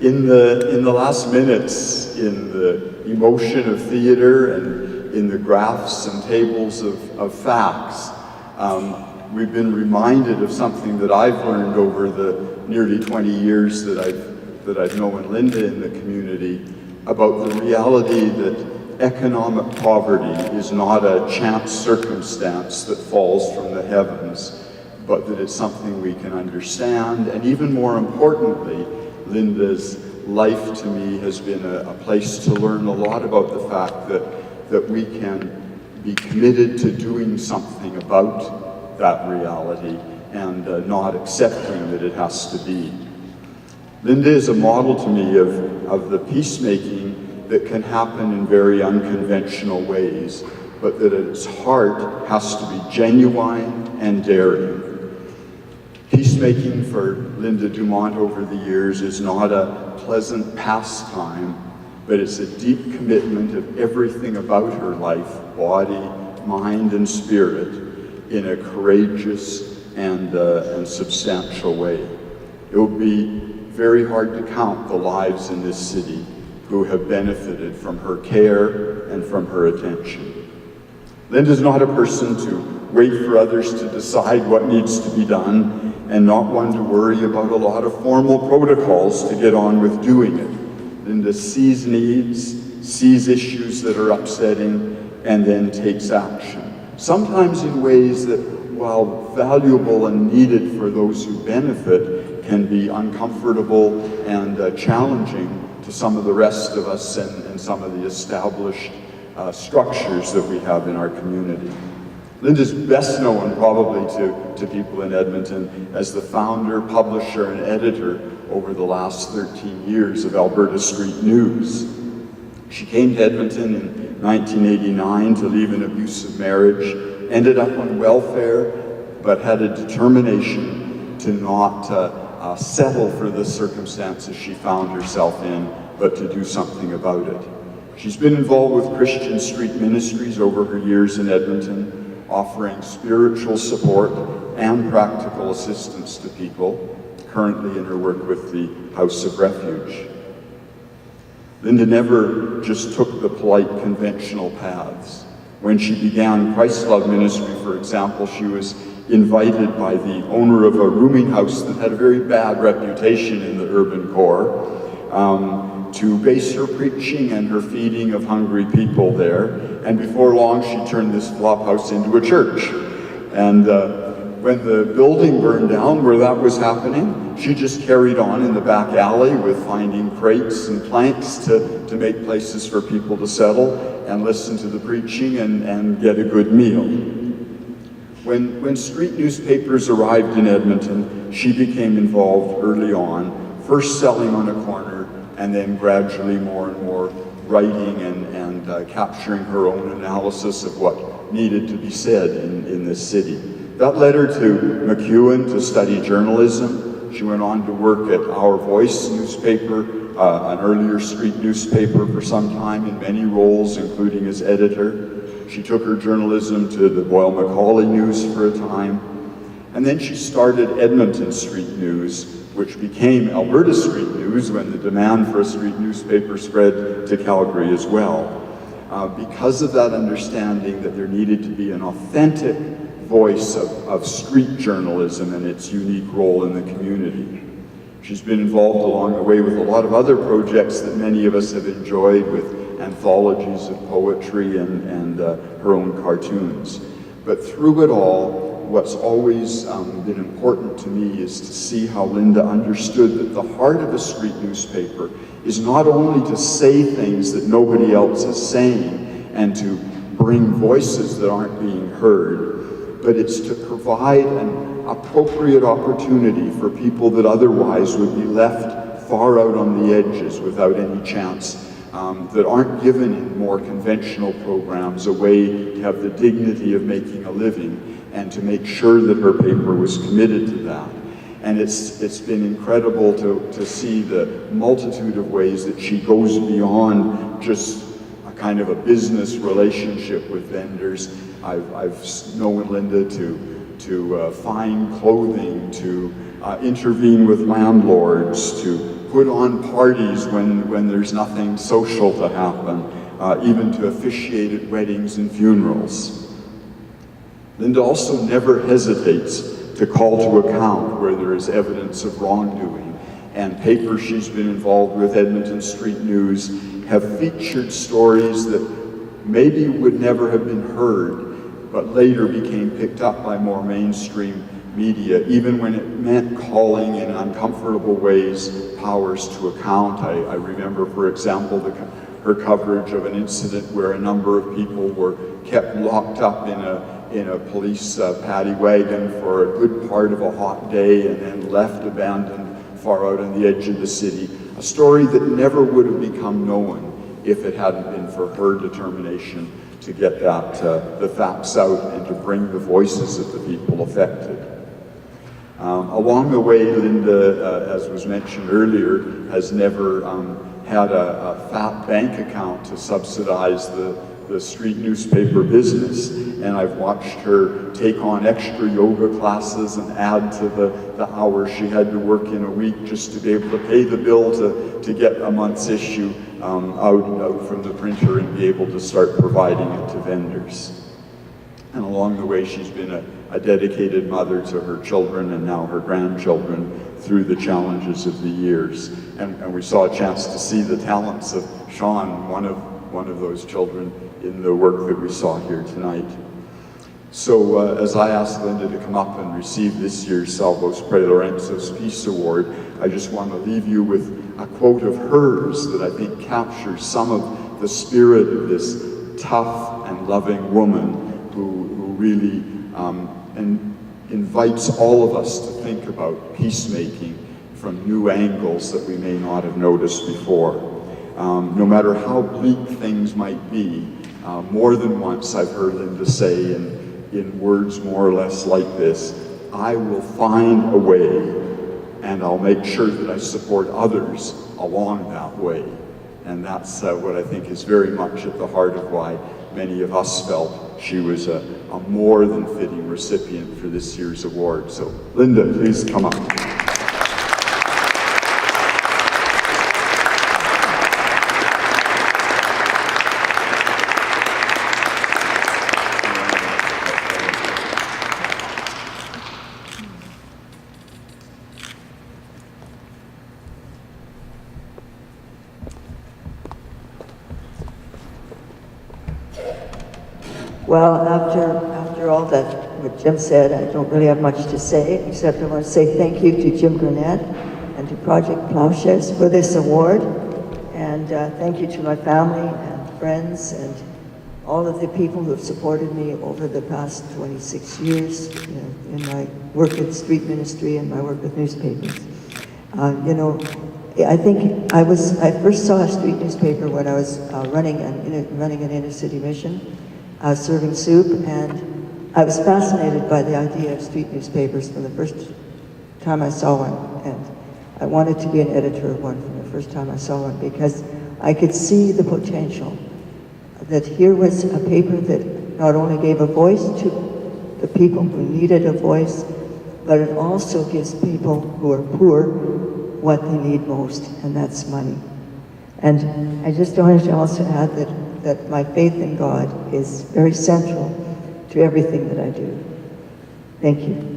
In the last minutes, in the emotion of theater and in the graphs and tables of facts, we've been reminded of something that I've learned over the nearly 20 years that I've known Linda in the community, about the reality that economic poverty is not a chance circumstance that falls from the heavens, but that it's something we can understand. And even more importantly, Linda's life to me has been a place to learn a lot about the fact that we can be committed to doing something about that reality and not accepting that it has to be. Linda is a model to me of the peacemaking that can happen in very unconventional ways, but that at its heart has to be genuine and daring. Peacemaking for Linda Dumont over the years is not a pleasant pastime, but it's a deep commitment of everything about her life, body, mind, and spirit, in a courageous and substantial way. It will be very hard to count the lives in this city who have benefited from her care and from her attention. Linda's not a person to wait for others to decide what needs to be done, and not one to worry about a lot of formal protocols to get on with doing it. Linda sees needs, sees issues that are upsetting, and then takes action. Sometimes in ways that, while valuable and needed for those who benefit, can be uncomfortable and challenging to some of the rest of us and some of the established structures that we have in our community. Linda's best known probably to people in Edmonton as the founder, publisher, and editor over the last 13 years of Alberta Street News. She came to Edmonton in 1989 to leave an abusive marriage, ended up on welfare, but had a determination to not settle for the circumstances she found herself in, but to do something about it. She's been involved with Christian Street Ministries over her years in Edmonton, offering spiritual support and practical assistance to people, currently in her work with the House of Refuge. Linda never just took the polite conventional paths. When she began Christ Love Ministry, for example, she was invited by the owner of a rooming house that had a very bad reputation in the urban core to base her preaching and her feeding of hungry people there. And before long, she turned this flop house into a church. And when the building burned down where that was happening, she just carried on in the back alley with finding crates and planks to make places for people to settle and listen to the preaching and get a good meal. When street newspapers arrived in Edmonton, she became involved early on, first selling on a corner, and then gradually more and more writing and capturing her own analysis of what needed to be said in this city. That led her to MacEwan to study journalism. She went on to work at Our Voice newspaper, an earlier street newspaper, for some time in many roles, including as editor. She took her journalism to the Boyle Macaulay News for a time. And then she started Edmonton Street News, which became Alberta Street News when the demand for a street newspaper spread to Calgary as well. Because of that understanding that there needed to be an authentic voice of street journalism and its unique role in the community. She's been involved along the way with a lot of other projects that many of us have enjoyed, with anthologies of poetry and her own cartoons. But through it all, what's always been important to me is to see how Linda understood that the heart of a street newspaper is not only to say things that nobody else is saying and to bring voices that aren't being heard, but it's to provide an appropriate opportunity for people that otherwise would be left far out on the edges without any chance, that aren't given in more conventional programs a way to have the dignity of making a living, and to make sure that her paper was committed to that. And it's been incredible to see the multitude of ways that she goes beyond just a kind of a business relationship with vendors. I've known Linda to find clothing, to intervene with landlords, to put on parties when there's nothing social to happen, even to officiate at weddings and funerals. Linda also never hesitates to call to account where there is evidence of wrongdoing, and papers she's been involved with, Edmonton Street News, have featured stories that maybe would never have been heard, but later became picked up by more mainstream media, even when it meant calling in uncomfortable ways powers to account. I remember, for example, her coverage of an incident where a number of people were kept locked up in a police paddy wagon for a good part of a hot day and then left abandoned far out on the edge of the city. A story that never would have become known if it hadn't been for her determination to get the facts out and to bring the voices of the people affected. Along the way, Linda, as was mentioned earlier, has never had a fat bank account to subsidize the street newspaper business, and I've watched her take on extra yoga classes and add to the hours she had to work in a week just to be able to pay the bill to get a month's issue out from the printer and be able to start providing it to vendors. And along the way, she's been a dedicated mother to her children and now her grandchildren through the challenges of the years. And we saw a chance to see the talents of Sean, one of those children, in the work that we saw here tonight. So as I asked Linda to come up and receive this year's Salvos Prelorentzos Peace Award, I just want to leave you with a quote of hers that I think captures some of the spirit of this tough and loving woman who really invites all of us to think about peacemaking from new angles that we may not have noticed before. No matter how bleak things might be, more than once I've heard Linda say in words more or less like this, I will find a way and I'll make sure that I support others along that way. And that's what I think is very much at the heart of why many of us felt she was a more than fitting recipient for this year's award. So Linda, please come up. Well, after all that what Jim said, I don't really have much to say, except I want to say thank you to Jim Gurnett and to Project Ploughshares for this award. And thank you to my family and friends and all of the people who have supported me over the past 26 years in my work at street ministry and my work with newspapers. I think I first saw a street newspaper when I was running an inner city mission. Serving soup, and I was fascinated by the idea of street newspapers from the first time I saw one, and I wanted to be an editor of one from the first time I saw one, because I could see the potential that here was a paper that not only gave a voice to the people who needed a voice, but it also gives people who are poor what they need most, and that's money. And I just wanted to also add that my faith in God is very central to everything that I do. Thank you.